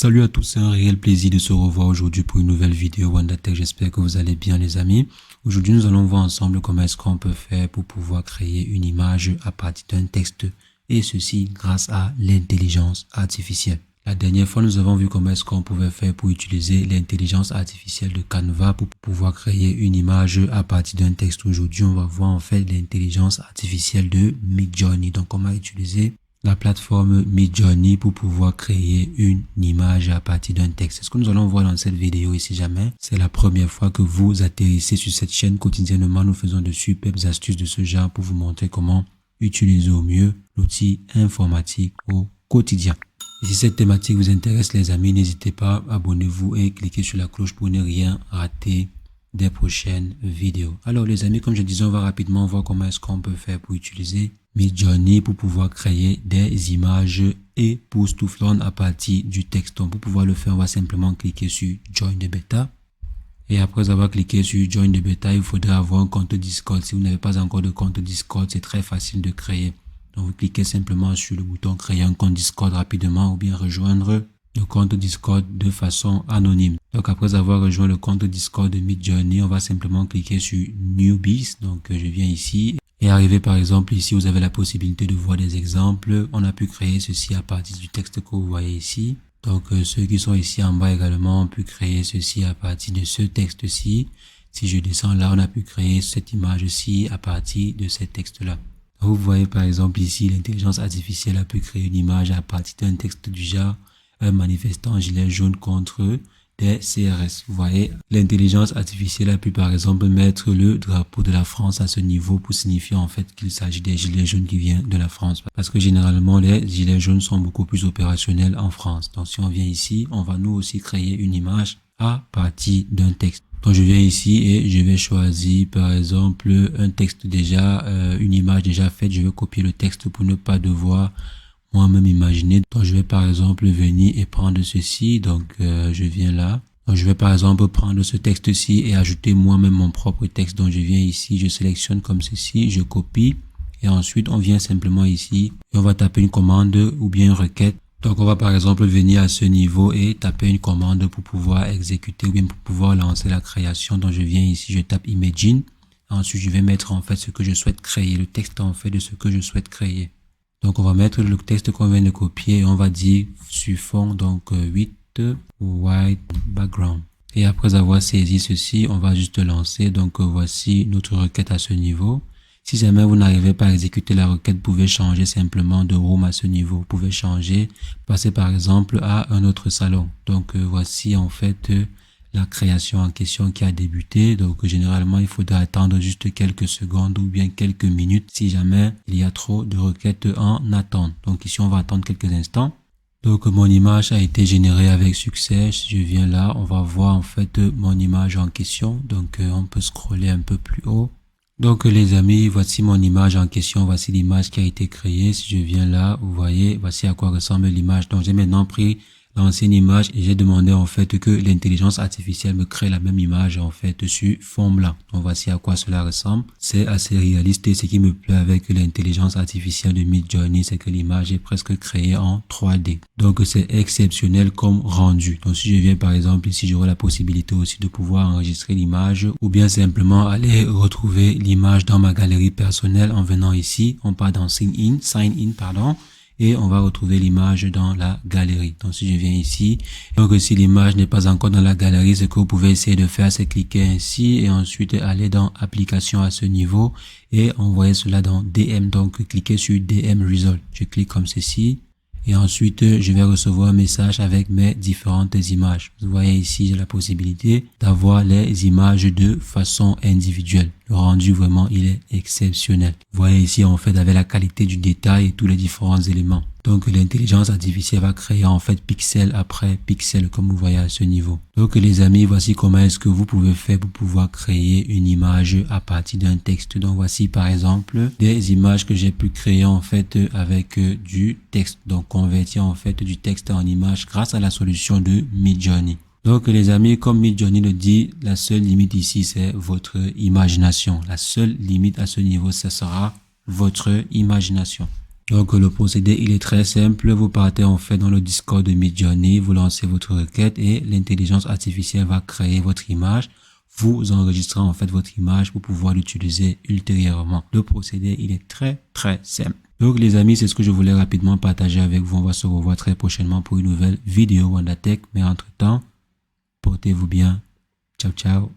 Salut à tous, c'est un réel plaisir de se revoir aujourd'hui pour une nouvelle vidéo WonderTech. J'espère que vous allez bien les amis. Aujourd'hui, nous allons voir ensemble comment est-ce qu'on peut faire pour pouvoir créer une image à partir d'un texte et ceci grâce à l'intelligence artificielle. La dernière fois, nous avons vu comment est-ce qu'on pouvait faire pour utiliser l'intelligence artificielle de Canva pour pouvoir créer une image à partir d'un texte. Aujourd'hui, on va voir en fait l'intelligence artificielle de Midjourney. Donc, on va utiliser la plateforme Midjourney pour pouvoir créer une image à partir d'un texte. C'est ce que nous allons voir dans cette vidéo et si jamais c'est la première fois que vous atterrissez sur cette chaîne, quotidiennement nous faisons de superbes astuces de ce genre pour vous montrer comment utiliser au mieux l'outil informatique au quotidien. Et si cette thématique vous intéresse les amis, n'hésitez pas, abonnez-vous et cliquez sur la cloche pour ne rien rater des prochaines vidéos. Alors les amis, comme je disais, on va rapidement voir comment est-ce qu'on peut faire pour utiliser Midjourney pour pouvoir créer des images époustouflantes à partir du texte. Donc pour pouvoir le faire, on va simplement cliquer sur Join the Beta. Et après avoir cliqué sur Join the Beta, il faudra avoir un compte Discord. Si vous n'avez pas encore de compte Discord, c'est très facile de créer. Donc vous cliquez simplement sur le bouton créer un compte Discord rapidement ou bien rejoindre le compte Discord de façon anonyme. Donc après avoir rejoint le compte Discord de Midjourney, on va simplement cliquer sur Newbies. Donc je viens ici et arrivé par exemple ici, vous avez la possibilité de voir des exemples. On a pu créer ceci à partir du texte que vous voyez ici. Donc ceux qui sont ici en bas également ont pu créer ceci à partir de ce texte-ci. Si je descends là, on a pu créer cette image-ci à partir de ce texte-là. Vous voyez par exemple ici, l'intelligence artificielle a pu créer une image à partir d'un texte du genre un manifestant en gilet jaune contre des CRS. Vous voyez, l'intelligence artificielle a pu par exemple mettre le drapeau de la France à ce niveau pour signifier en fait qu'il s'agit des gilets jaunes qui viennent de la France. Parce que généralement, les gilets jaunes sont beaucoup plus opérationnels en France. Donc si on vient ici, on va nous aussi créer une image à partir d'un texte. Donc je viens ici et je vais choisir par exemple un texte déjà, une image déjà faite. Je vais copier le texte pour ne pas devoir moi-même imaginer. Donc je vais par exemple venir et prendre ceci. Donc je viens là. Donc je vais par exemple prendre ce texte-ci et ajouter moi-même mon propre texte. Donc je viens ici, je sélectionne comme ceci, je copie et ensuite on vient simplement ici et on va taper une commande ou bien une requête. Donc on va par exemple venir à ce niveau et taper une commande pour pouvoir exécuter ou bien pour pouvoir lancer la création. Donc je viens ici, je tape Imagine. Ensuite je vais mettre en fait ce que je souhaite créer, le texte en fait de ce que je souhaite créer. Donc on va mettre le texte qu'on vient de copier et on va dire sur fond donc 8 white background. Et après avoir saisi ceci, on va juste lancer. Donc voici notre requête à ce niveau. Si jamais vous n'arrivez pas à exécuter la requête, vous pouvez changer simplement de room à ce niveau. Vous pouvez changer, passer par exemple à un autre salon. Donc voici en fait la création en question qui a débuté. Donc généralement, il faudra attendre juste quelques secondes ou bien quelques minutes si jamais il y a trop de requêtes en attente. Donc ici, on va attendre quelques instants. Donc mon image a été générée avec succès. Si je viens là, on va voir en fait mon image en question. Donc on peut scroller un peu plus haut. Donc les amis, voici mon image en question, voici l'image qui a été créée. Si je viens là, vous voyez, voici à quoi ressemble l'image. Donc j'ai maintenant pris l'ancienne image et j'ai demandé en fait que l'intelligence artificielle me crée la même image en fait sur fond blanc. Donc voici à quoi cela ressemble. C'est assez réaliste et ce qui me plaît avec l'intelligence artificielle de Midjourney, c'est que l'image est presque créée en 3D. Donc c'est exceptionnel comme rendu. Donc si je viens par exemple ici, j'aurai la possibilité aussi de pouvoir enregistrer l'image ou bien simplement aller retrouver l'image dans ma galerie personnelle en venant ici. On part dans Sign In, pardon. Et on va retrouver l'image dans la galerie. Donc si je viens ici, donc si l'image n'est pas encore dans la galerie, ce que vous pouvez essayer de faire, c'est cliquer ainsi et ensuite aller dans application à ce niveau et envoyer cela dans DM. Donc cliquez sur DM Result. Je clique comme ceci. Et ensuite, je vais recevoir un message avec mes différentes images. Vous voyez ici, j'ai la possibilité d'avoir les images de façon individuelle. Le rendu, vraiment, il est exceptionnel. Vous voyez ici, en fait, avec la qualité du détail et tous les différents éléments. Donc, l'intelligence artificielle va créer, en fait, pixel après pixel, comme vous voyez à ce niveau. Donc, les amis, voici comment est-ce que vous pouvez faire pour pouvoir créer une image à partir d'un texte. Donc, voici, par exemple, des images que j'ai pu créer, en fait, avec du texte. Donc, convertir, en fait, du texte en image grâce à la solution de Midjourney. Donc les amis, comme Midjourney le dit, la seule limite ici, c'est votre imagination. La seule limite à ce niveau, ce sera votre imagination. Donc le procédé il est très simple, vous partez en fait dans le Discord de Midjourney, vous lancez votre requête et l'intelligence artificielle va créer votre image. Vous enregistrez en fait votre image pour pouvoir l'utiliser ultérieurement. Le procédé il est très simple. Donc les amis, c'est ce que je voulais rapidement partager avec vous. On va se revoir très prochainement pour une nouvelle vidéo WandaTech. Mais entre temps, portez-vous bien. Ciao ciao.